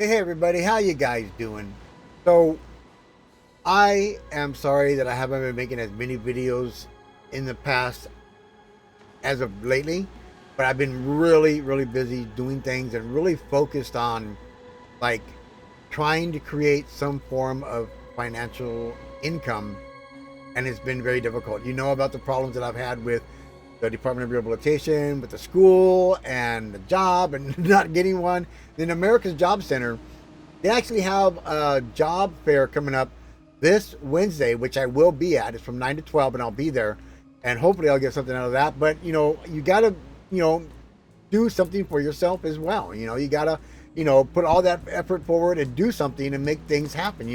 Hey everybody, how you guys doing? So I am sorry that I haven't been making as many videos in the past as of lately, but I've been really busy doing things and really focused on like trying to create some form of financial income, and it's been very difficult. You know about the problems that I've had with the Department of Rehabilitation, with the school and the job and not getting one. Then America's Job Center, they actually have a job fair coming up this Wednesday, which I will be at. It's from 9 to 12, and I'll be there. And hopefully I'll get something out of that. But, you got to, you know, do something for yourself as well. You got to, put all that effort forward and do something and make things happen.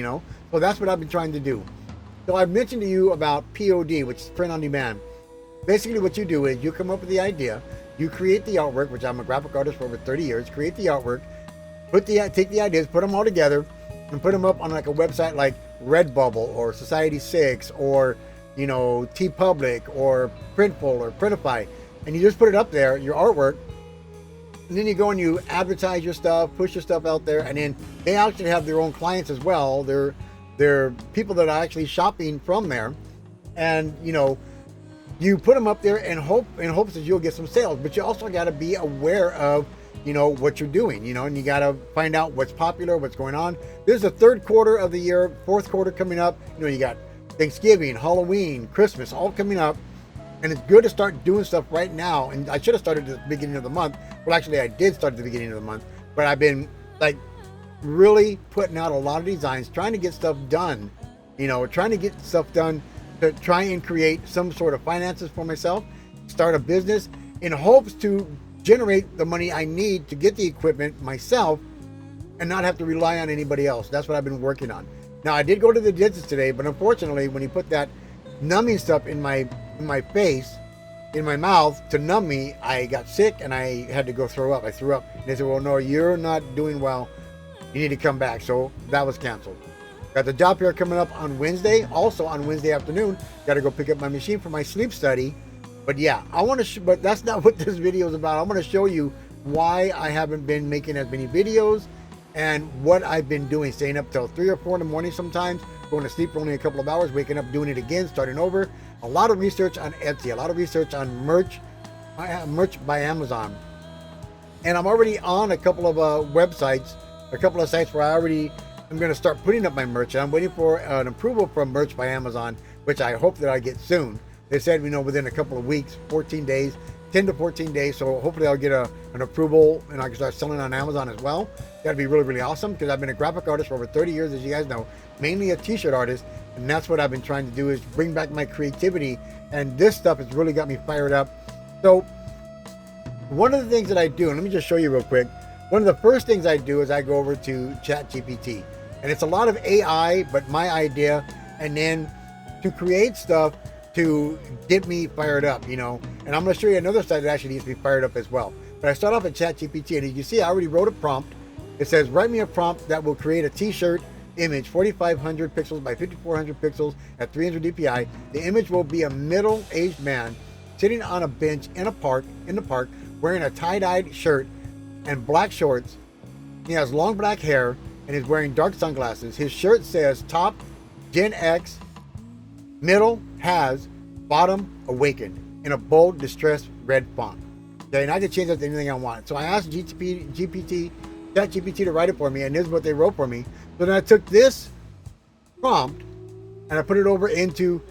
So that's what I've been trying to do. So I've mentioned to you about POD, which is print on demand. Basically, what you do is you come up with the idea, you create the artwork, which I'm a graphic artist for over 30 years, create the artwork, take the ideas, put them all together, and put them up on like a website like Redbubble or Society6 or T Public or Printful or Printify, and you just put it up there, your artwork, and then you go and you advertise your stuff, push your stuff out there, and then they actually have their own clients as well. They're people that are actually shopping from there, and you put them up there in hopes that you'll get some sales. But you also got to be aware of what you're doing, and you got to find out what's popular, what's going on. There's the third quarter of the year, fourth quarter coming up. You got Thanksgiving, Halloween, Christmas, all coming up. And it's good to start doing stuff right now. And I should have started at the beginning of the month. Well, actually, I did start at the beginning of the month. But I've been like really putting out a lot of designs, trying to get stuff done. Trying to get stuff done to try and create some sort of finances for myself, start a business in hopes to generate the money I need to get the equipment myself and not have to rely on anybody else. That's what I've been working on. Now, I did go to the dentist today, but unfortunately, when he put that numbing stuff in my face, in my mouth to numb me, I got sick and I had to go throw up. I threw up. And they said, well, no, you're not doing well. You need to come back. So that was canceled. Got the job fair coming up on Wednesday. Also on Wednesday afternoon, got to go pick up my machine for my sleep study. But yeah, I want to, but that's not what this video is about. I'm going to show you why I haven't been making as many videos and what I've been doing, staying up till 3 or 4 in the morning sometimes, going to sleep for only a couple of hours, waking up, doing it again, starting over. A lot of research on Etsy, a lot of research on merch by Amazon. And I'm already on a couple of websites, a couple of sites where I'm going to start putting up my merch. And I'm waiting for an approval from Merch by Amazon, which I hope that I get soon. They said, within a couple of weeks, 14 days, 10 to 14 days. So hopefully I'll get an approval and I can start selling on Amazon as well. That'd be really awesome, because I've been a graphic artist for over 30 years, as you guys know, mainly a t-shirt artist. And that's what I've been trying to do, is bring back my creativity. And this stuff has really got me fired up. So one of the things that I do, and let me just show you real quick. One of the first things I do is I go over to ChatGPT. And it's a lot of AI, but my idea, and then to create stuff to get me fired up, And I'm going to show you another site that actually needs to be fired up as well. But I start off at ChatGPT, and as you see, I already wrote a prompt. It says, write me a prompt that will create a t-shirt image, 4,500 pixels by 5,400 pixels at 300 dpi. The image will be a middle-aged man sitting on a bench in the park, wearing a tie-dyed shirt and black shorts. He has long black hair and is wearing dark sunglasses. His shirt says top GenX, middle has, bottom awakened, in a bold, distressed red font. Okay, and I can change that to anything I want. So I asked ChatGPT to write it for me, and this is what they wrote for me. So then I took this prompt and I put it over into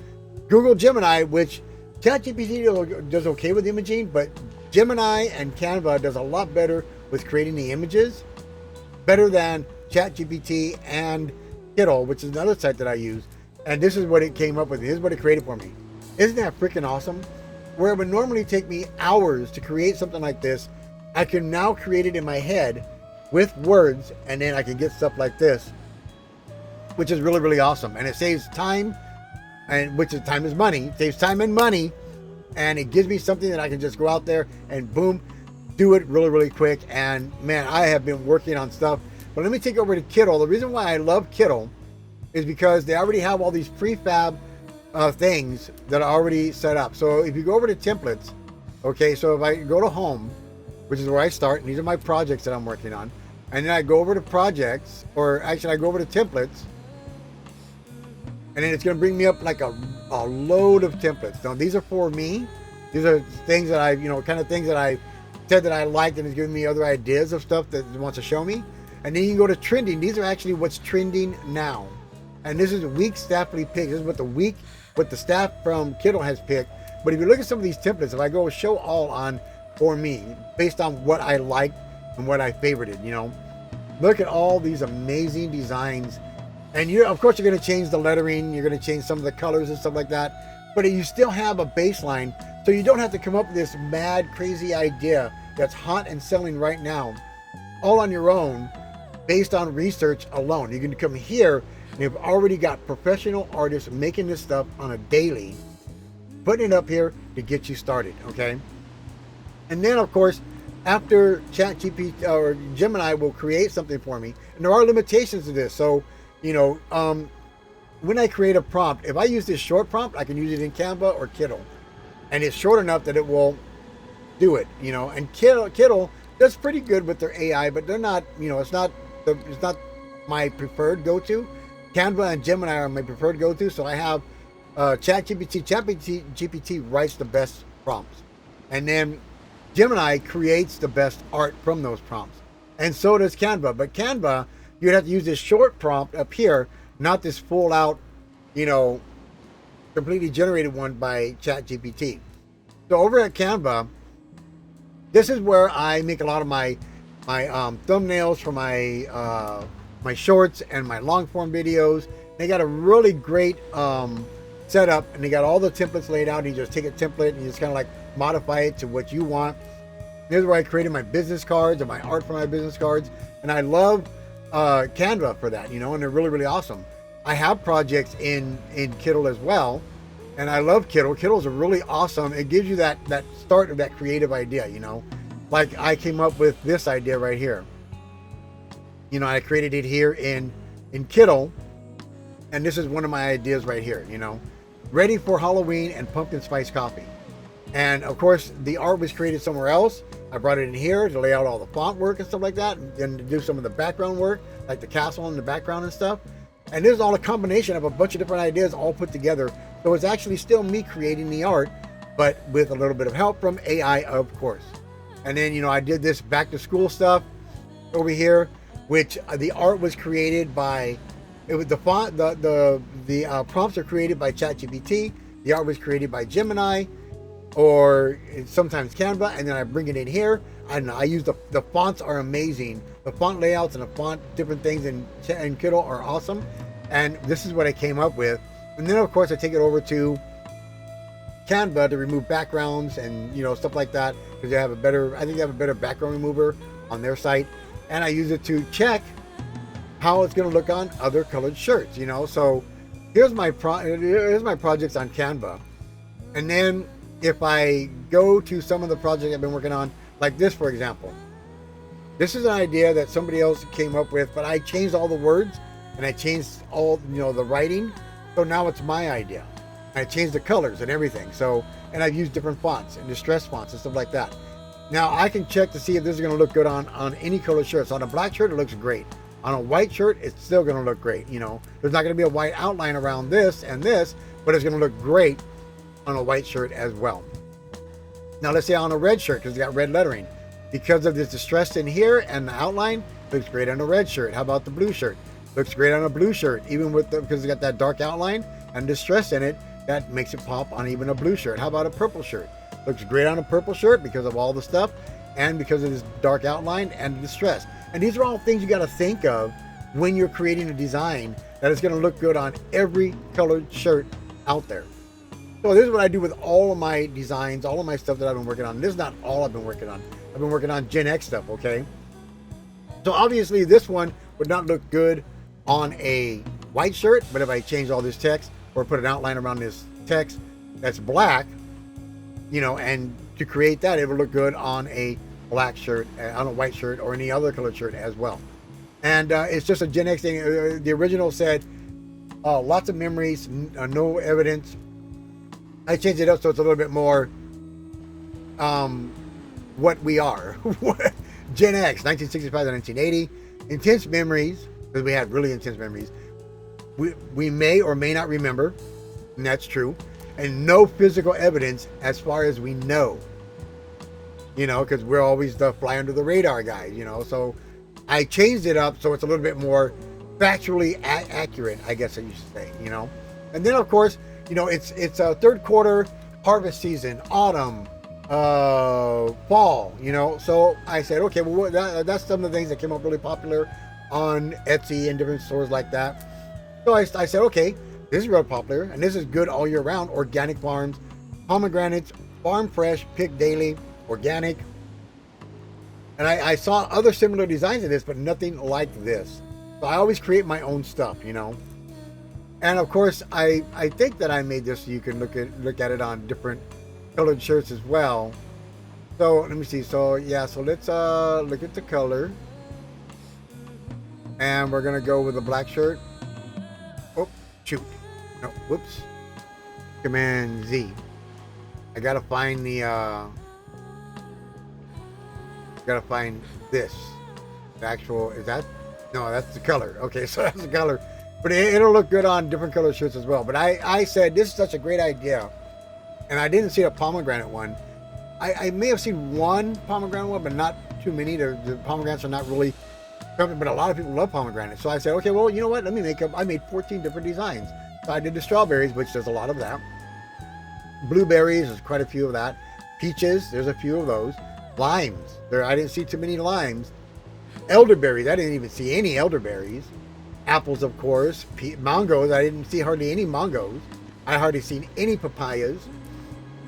Google Gemini, which ChatGPT does okay with imaging, but Gemini and Canva does a lot better with creating the images, better than ChatGPT and Kittl, which is another site that I use. And this is what it came up with. This is what it created for me. Isn't that freaking awesome? Where it would normally take me hours to create something like this, I can now create it in my head with words, and then I can get stuff like this, which is really awesome. And it saves time, and which is time is money. It saves time and money, and it gives me something that I can just go out there and boom, do it really quick. And man, I have been working on stuff. But let me take over to Kittl. The reason why I love Kittl is because they already have all these prefab things that are already set up. So if you go over to templates, okay, so if I go to home, which is where I start, and these are my projects that I'm working on, and then I go over to projects, or actually I go over to templates, and then it's going to bring me up like a load of templates. Now these are for me. These are things that I, kind of things that I said that I liked, and it's giving me other ideas of stuff that it wants to show me. And then you can go to trending. These are actually what's trending now. And this is week staffly picked. This is what the staff from Kittl has picked. But if you look at some of these templates, if I go show all on for me, based on what I liked and what I favorited, look at all these amazing designs. And of course, you're going to change the lettering. You're going to change some of the colors and stuff like that. But you still have a baseline. So you don't have to come up with this mad, crazy idea that's hot and selling right now, all on your own, based on research alone. You can come here and you've already got professional artists making this stuff on a daily, putting it up here to get you started, okay? And then, of course, after ChatGPT or Gemini will create something for me, and there are limitations to this. So, when I create a prompt, if I use this short prompt, I can use it in Canva or Kittl. And it's short enough that it will do it, And Kittl does pretty good with their AI, but they're not, it's not my preferred go-to. Canva and Gemini are my preferred go-to. So I have ChatGPT. ChatGPT writes the best prompts, and then Gemini creates the best art from those prompts, and so does Canva. But Canva, you'd have to use this short prompt up here, not this full-out, completely generated one by ChatGPT. So over at Canva, this is where I make a lot of my thumbnails for my shorts and my long form videos. They got a really great setup, and they got all the templates laid out. You just take a template and you just kind of like modify it to what you want. This is where I created my business cards and my art for my business cards, and I love Canva for that, and they're really, really awesome. I have projects in Kittl as well, and I love Kittl. Kittle's a really awesome. It gives you that start of that creative idea, Like I came up with this idea right here. I created it here in Kittl, and this is one of my ideas right here, Ready for Halloween and pumpkin spice coffee. And of course, the art was created somewhere else. I brought it in here to lay out all the font work and stuff like that, and to do some of the background work, like the castle in the background and stuff. And this is all a combination of a bunch of different ideas all put together. So it's actually still me creating the art, but with a little bit of help from AI, of course. And then, I did this back to school stuff over here, which the art was created by, it was the font, the prompts are created by ChatGPT. The art was created by Gemini, or sometimes Canva, and then I bring it in here. And I use the fonts are amazing. The font layouts and the font different things in Kittl are awesome. And this is what I came up with. And then of course I take it over to Canva to remove backgrounds and stuff like that, because they have I think they have a better background remover on their site. And I use it to check how it's going to look on other colored shirts, So here's my projects on Canva. And then if I go to some of the projects I've been working on, like this, for example, this is an idea that somebody else came up with, but I changed all the words and I changed all, the writing. So now it's my idea. I changed the colors and everything. So, and I've used different fonts and distress fonts and stuff like that. Now I can check to see if this is going to look good on any color shirts. On a black shirt, it looks great. On a white shirt, it's still going to look great. There's not going to be a white outline around this and this, but it's going to look great on a white shirt as well. Now let's say on a red shirt, because it's got red lettering. Because of this distress in here and the outline, looks great on a red shirt. How about the blue shirt? Looks great on a blue shirt, even because it's got that dark outline and distress in it, that makes it pop on even a blue shirt. How about a purple shirt? Looks great on a purple shirt because of all the stuff and because of this dark outline and the distress. And these are all things you got to think of when you're creating a design that is going to look good on every colored shirt out there. So this is what I do with all of my designs, all of my stuff that I've been working on. This is not all I've been working on. I've been working on GenX stuff, okay? So obviously this one would not look good on a white shirt, but if I change all this text or put an outline around this text that's black, and to create that, it would look good on a black shirt, on a white shirt, or any other colored shirt as well. And it's just a GenX thing. The original said, lots of memories, no evidence. I changed it up so it's a little bit more what we are. GenX, 1965 to 1980. intense memories, because we had really intense memories. We may or may not remember, and that's true. And no physical evidence as far as we know. You know, because we're always the fly under the radar guys, you know. So I changed it up so it's a little bit more factually accurate, I guess I used to say, you know. And then, of course, you know, it's a third quarter harvest season, autumn, fall, you know. So I said, okay, well, that's some of the things that came up really popular on Etsy and different stores like that. So I said, okay, this is real popular, and this is good all year round. Organic farms, pomegranates, farm fresh, picked daily, organic. And I saw other similar designs of this, but nothing like this. So I always create my own stuff, you know. And of course, I think that I made this so you can look at it on different colored shirts as well. So let me see. So yeah, so let's look at the color. And we're gonna go with a black shirt. Oh, shoot. No, whoops. Command Z. I gotta find the gotta find this. The actual, is that? No, that's the color. Okay, so that's the color. But it'll look good on different color shirts as well. But I said, this is such a great idea. And I didn't see a pomegranate one. I may have seen one pomegranate one, but not too many. The pomegranates are not really common, but a lot of people love pomegranates. So I said, okay, well, you know what? Let me I made 14 different designs. So I did the strawberries, which there's a lot of that. Blueberries, there's quite a few of that. Peaches, there's a few of those. Limes, I didn't see too many limes. Elderberries, I didn't even see any elderberries. Apples, of course. Mangoes, I didn't see hardly any mangoes. I hardly seen any papayas.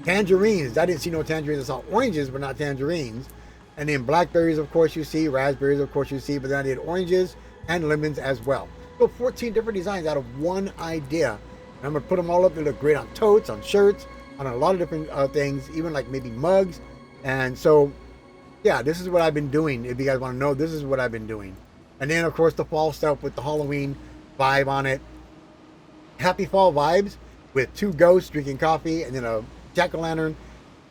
Tangerines, I didn't see no tangerines. I saw oranges, but not tangerines. And then blackberries, of course, you see. Raspberries, of course, you see. But then I did oranges and lemons as well. So 14 different designs out of one idea. And I'm going to put them all up. They look great on totes, on shirts, on a lot of different things, even like maybe mugs. And so, yeah, this is what I've been doing. If you guys want to know, this is what I've been doing. And then, of course, the fall stuff with the Halloween vibe on it. Happy fall vibes with two ghosts drinking coffee and then a jack-o'-lantern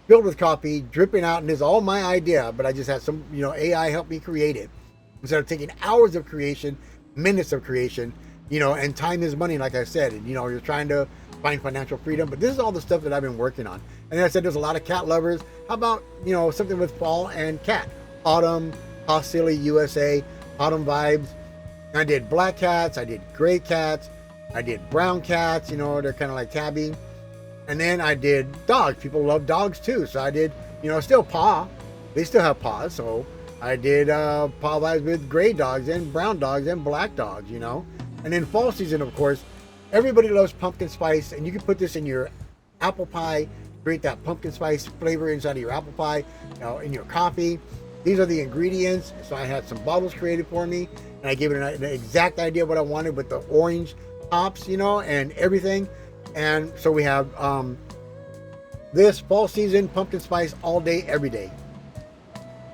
filled with coffee dripping out. And this is all my idea, but I just had some, you know, AI help me create it. Instead of taking hours of creation, minutes of creation, you know, and time is money, like I said. And, you know, you're trying to find financial freedom. But this is all the stuff that I've been working on. And then I said there's a lot of cat lovers. How about, you know, something with fall and cat? Autumn, Hostility USA, autumn vibes. I did black cats, I did gray cats, I did brown cats, you know, they're kind of like tabby. And then I did dogs. People love dogs too. So I did, you know, still paw. They still have paws. So I did paw vibes with gray dogs and brown dogs and black dogs, you know. And then fall season, of course, everybody loves pumpkin spice. And you can put this in your apple pie, create that pumpkin spice flavor inside of your apple pie, you know, in your coffee. These are the ingredients. So I had some bottles created for me. And I gave it an exact idea of what I wanted with the orange tops, you know, and everything. And so we have this fall season pumpkin spice all day, every day.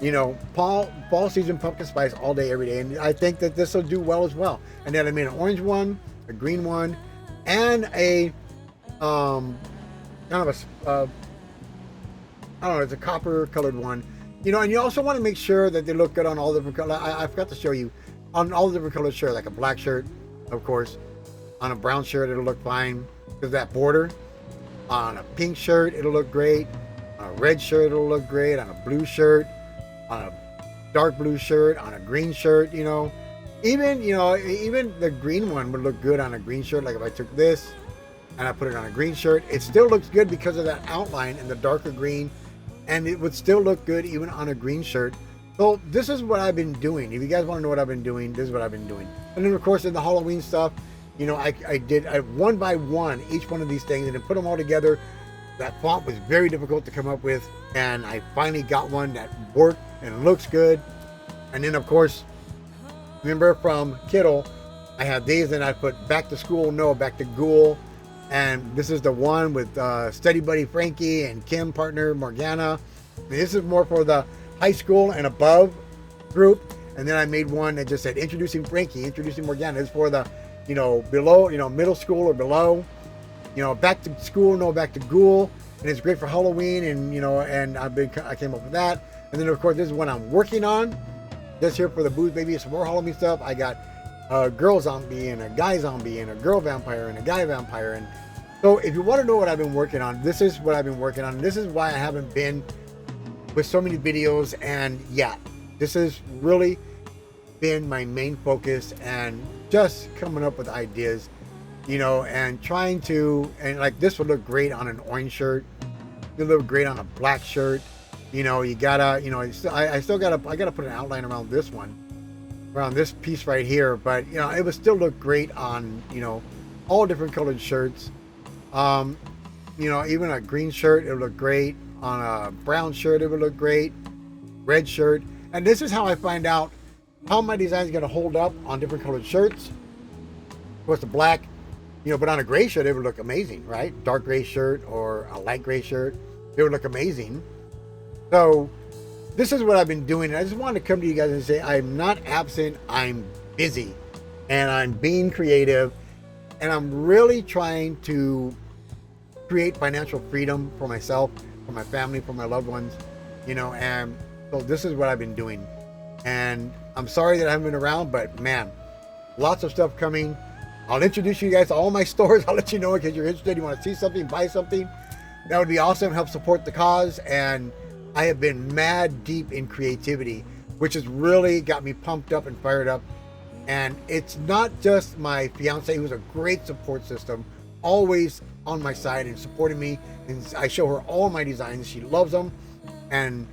You know, fall season pumpkin spice all day, every day. And I think that this will do well as well. And then I made an orange one, a green one, and a kind of a I don't know, it's a copper colored one. You know, and you also want to make sure that they look good on all different colors. I forgot to show you on all the different colored shirt, like a black shirt, of course. On a brown shirt, it'll look fine because that border. On a pink shirt, it'll look great. On a red shirt, it'll look great. On a blue shirt, on a dark blue shirt, on a green shirt, you know. Even the green one would look good on a green shirt. Like if I took this and I put it on a green shirt, it still looks good because of that outline and the darker green. And it would still look good even on a green shirt. So this is what I've been doing. If you guys want to know what I've been doing, this is what I've been doing. And then, of course, in the Halloween stuff, you know, I did one by one each one of these things and then put them all together. That font was very difficult to come up with, and I finally got one that worked and looks good. And then, of course, remember from Kittl, I had these, and I put back to school, no, back to ghoul. And this is the one with Study Buddy Frankie and Kim partner Morgana. And this is more for the high school and above group. And then I made one that just said introducing Frankie, introducing Morgana. It's for the, you know, below, you know, middle school or below. You know, back to school, no, back to ghoul. And it's great for Halloween, and you know, and I came up with that. And then of course this is one I'm working on. just here for the booth, maybe some more Halloween stuff. I got a girl zombie and a guy zombie and a girl vampire and a guy vampire. And so if you want to know what I've been working on, this is what I've been working on. This is why I haven't been with so many videos. And yeah, this has really been my main focus, and just coming up with ideas, you know, and trying to, and like this would look great on an orange shirt. It would look great on a black shirt. You know, you gotta, you know, I still gotta put an outline around this one, around this piece right here. But you know, it would still look great on, you know, all different colored shirts. You know, even a green shirt, it would look great on a brown shirt. It would look great, red shirt. And this is how I find out how my design is going to hold up on different colored shirts. Of course, the black, you know, but on a gray shirt, it would look amazing, right? Dark gray shirt or a light gray shirt, it would look amazing. So this is what I've been doing. I just wanted to come to you guys and say, I'm not absent, I'm busy, and I'm being creative, and I'm really trying to create financial freedom for myself, for my family, for my loved ones, you know. And so this is what I've been doing. And I'm sorry that I haven't been around, but man, lots of stuff coming. I'll introduce you guys to all my stores. I'll let you know in case you're interested, you want to see something, buy something. That would be awesome. Help support the cause. And I have been mad deep in creativity, which has really got me pumped up and fired up. And it's not just my fiance, who's a great support system, always on my side and supporting me. And I show her all my designs. She loves them. And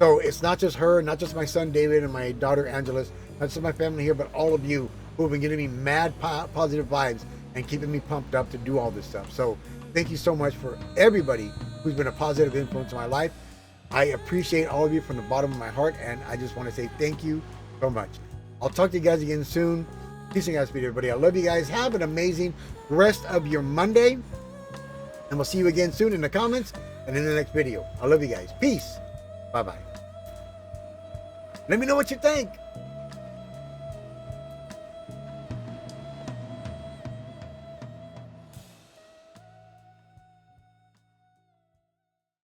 so it's not just her, not just my son David and my daughter Angeles, not just my family here, but all of you who have been giving me mad positive vibes and keeping me pumped up to do all this stuff. So thank you so much for everybody who's been a positive influence in my life. I appreciate all of you from the bottom of my heart, and I just want to say thank you so much. I'll talk to you guys again soon. Peace and Godspeed, everybody. I love you guys. Have an amazing rest of your Monday, and we'll see you again soon in the comments and in the next video. I love you guys. Peace. Bye-bye. Let me know what you think.